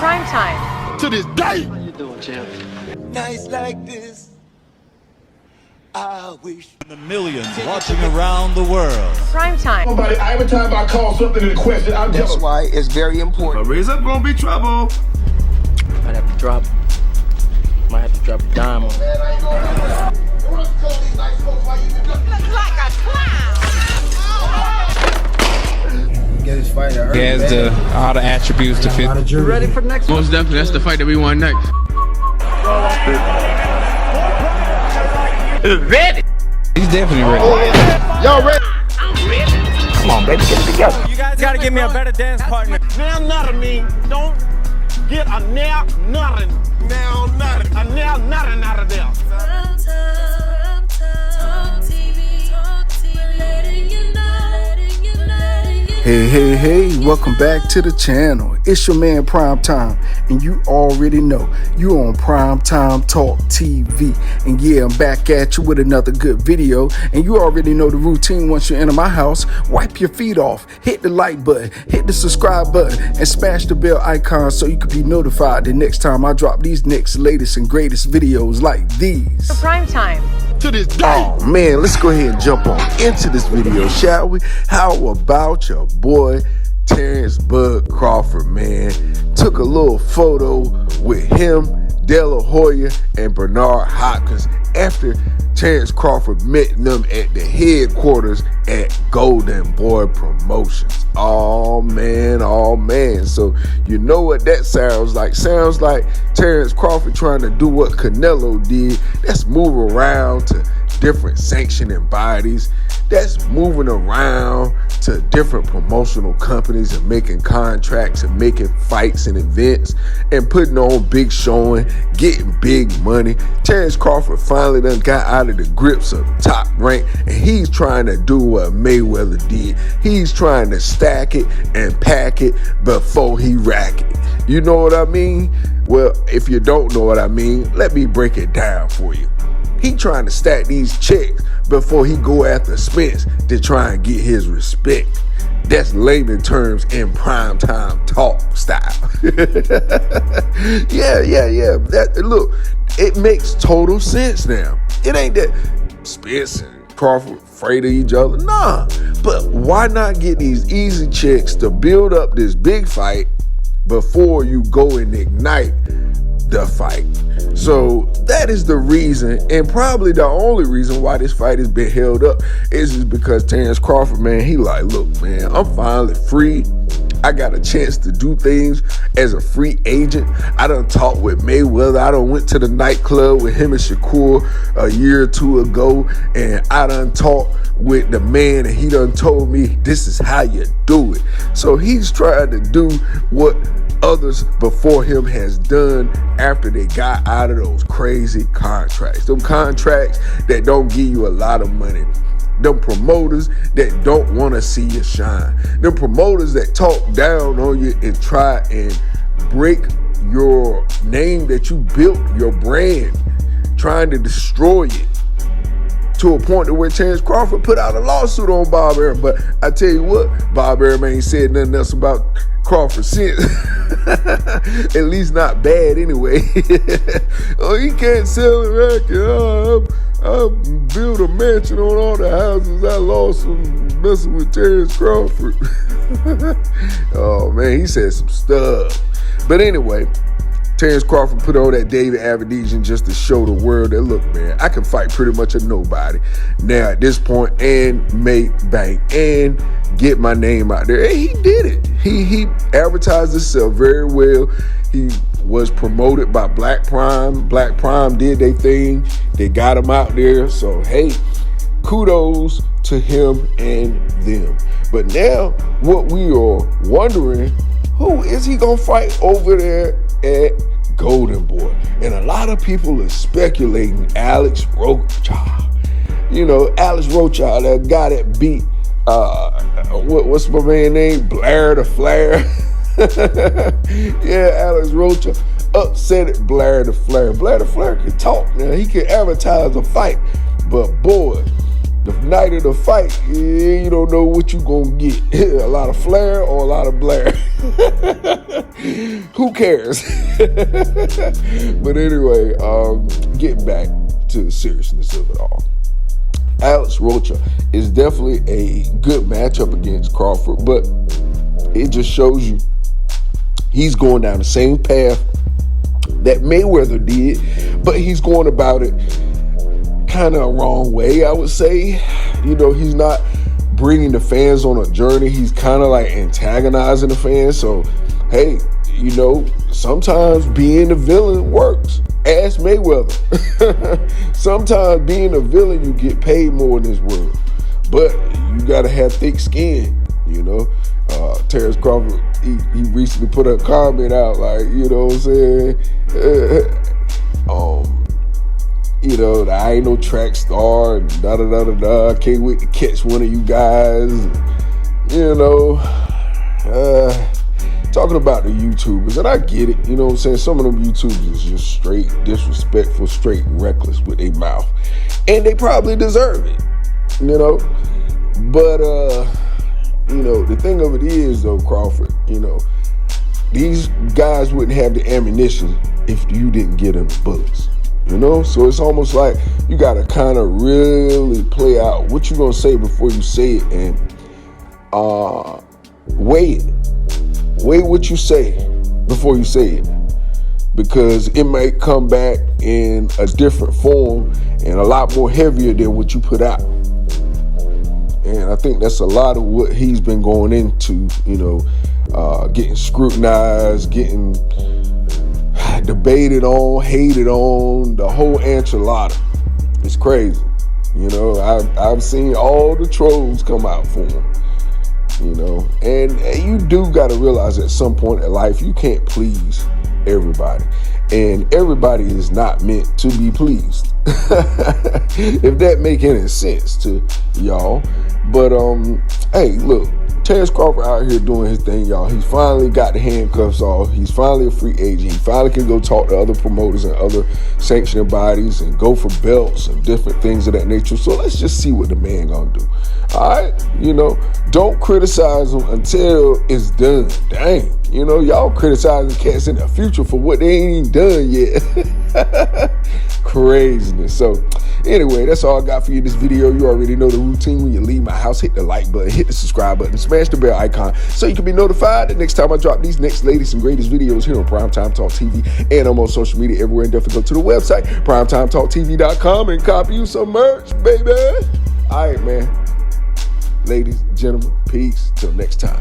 Prime time. To this day. How you doing, champ? Nights like this, I wish. The millions watching around the world. Prime time. Nobody, every time I call something into question, I'm That's telling. why it's very important. Raise up, gonna be trouble. Might have to drop a dime on it. Get his fight. He has all the attributes to fit. You ready for the next one? Most definitely, that's the fight that we want next. Ready? He's definitely ready. Y'all ready? Come on, baby, get it together. You guys gotta give me a better dance partner. Now nothing mean don't get a now nothing. Now nothing. A now nothing out of there. Hey, welcome back to the channel. It's your man Prime Time, and you already know you on Prime Time Talk TV. And yeah, I'm back at you with another good video, and you already know the routine. Once you enter my house, wipe your feet off, hit the like button, hit the subscribe button, and smash the bell icon so you can be notified the next time I drop these next latest and greatest videos like these. Prime time. To this day. Oh man, let's go ahead and jump on into this video, shall we? How about your boy Terence Bud Crawford, man? Took a little photo with him, DELAHOYA, and BENARD Hopkins after Terence Crawford met them at the headquarters at Goldenboy Promotions. Oh man. So you know what that sounds like? Sounds like Terence Crawford trying to do what Canelo did. That's move around to different sanctioning bodies. That's moving around to different promotional companies and making contracts and making fights and events and putting on big showing, getting big money. Terence Crawford finally done got out of the grips of Top Rank, and he's trying to do what Mayweather did. He's trying to stack it and pack it before he rack it. You know what I mean? Well, if you don't know what I mean, let me break it down for you. He trying to stack these checks before he go after Spence to try and get his respect. That's layman terms in prime time talk style. Yeah. Look, it makes total sense now. It ain't that Spence and Crawford afraid of each other. Nah, but why not get these easy checks to build up this big fight before you go and ignite the fight? So that is the reason, and probably the only reason why this fight has been held up is because Terence Crawford, man, he like, look, man, I'm finally free. I got a chance to do things as a free agent. I done talked with Mayweather. I done went to the nightclub with him and Shakur a year or two ago, and I done talked with the man, and he done told me this is how you do it. So he's trying to do what others before him has done after they got out of those crazy contracts. Them contracts that don't give you a lot of money. Them promoters that don't want to see you shine. Them promoters that talk down on you and try and break your name that you built, your brand, trying to destroy it to a point to where Terence Crawford put out a lawsuit on Bob Arum. But I tell you what, Bob Arum ain't said nothing else about Crawford since. At least not bad anyway. Oh, he can't sell a record. I built a mansion on all the houses I lost from messing with Terence Crawford. Oh man, he said some stuff. But anyway, Terence Crawford put on that David Aberdeen just to show the world that, look, man, I can fight pretty much a nobody now at this point and make bank and get my name out there. And he did it. He advertised himself very well. He was promoted by Black Prime. Black Prime did their thing. They got him out there. So, hey, kudos to him and them. But now what we are wondering, who is he going to fight over there at Goldenboy? And a lot of people are speculating Alex Rocha. You know, Alex Rocha, that guy that beat, what's my man's name? Blair the Flair. Yeah, Alex Rocha upset at Blair the Flair. Blair the Flair can talk now. He can advertise a fight. But boy, the night of the fight, you don't know what you gonna get. A lot of flair or a lot of Blair. Who cares? But anyway, getting back to the seriousness of it all. Alex Rocha is definitely a good matchup against Crawford, but it just shows you he's going down the same path that Mayweather did, but he's going about it kind of a wrong way, I would say. You know, he's not bringing the fans on a journey. He's kind of like antagonizing the fans. So, hey, you know, sometimes being the villain works. Ask Mayweather. Sometimes being a villain, you get paid more in this world. But you got to have thick skin, you know. Terrence Crawford, he recently put a comment out like, you know what I'm saying? You know, I ain't no track star, da-da-da-da-da. I can't wait to catch one of you guys. You know, talking about the YouTubers, and I get it, you know what I'm saying? Some of them YouTubers is just straight disrespectful, straight reckless with their mouth. And they probably deserve it, you know? But, you know, the thing of it is, though, Crawford, you know, these guys wouldn't have the ammunition if you didn't get them the bullets. You know, so it's almost like you got to kind of really play out what you're going to say before you say it, and weigh it. Weigh what you say before you say it, because it might come back in a different form and a lot more heavier than what you put out. And I think that's a lot of what he's been going into, you know, getting scrutinized, getting debated on, hated on, the whole enchilada. It's crazy. You know, I've seen all the trolls come out for him, you know, and you do got to realize at some point in life, you can't please everybody, and everybody is not meant to be pleased. If that make any sense to y'all. But, hey, look, Terrence Crawford out here doing his thing, y'all. He's finally got the handcuffs off. He's finally a free agent. He finally can go talk to other promoters and other sanctioning bodies and go for belts and different things of that nature. So let's just see what the man gonna do. All right? You know, don't criticize him until it's done. Dang. You know, y'all criticizing cats in the future for what they ain't even done yet. Craziness. So anyway, that's all I got for you in this video. You already know the routine. When you leave my house, hit the like button, hit the subscribe button, smash the bell icon so you can be notified the next time I drop these next latest and greatest videos here on Primetime Talk TV. And I'm on social media everywhere, and definitely go to the website, PrimeTimeTalkTV.com, and copy you some merch, baby. All right, man. Ladies, gentlemen, peace. Till next time.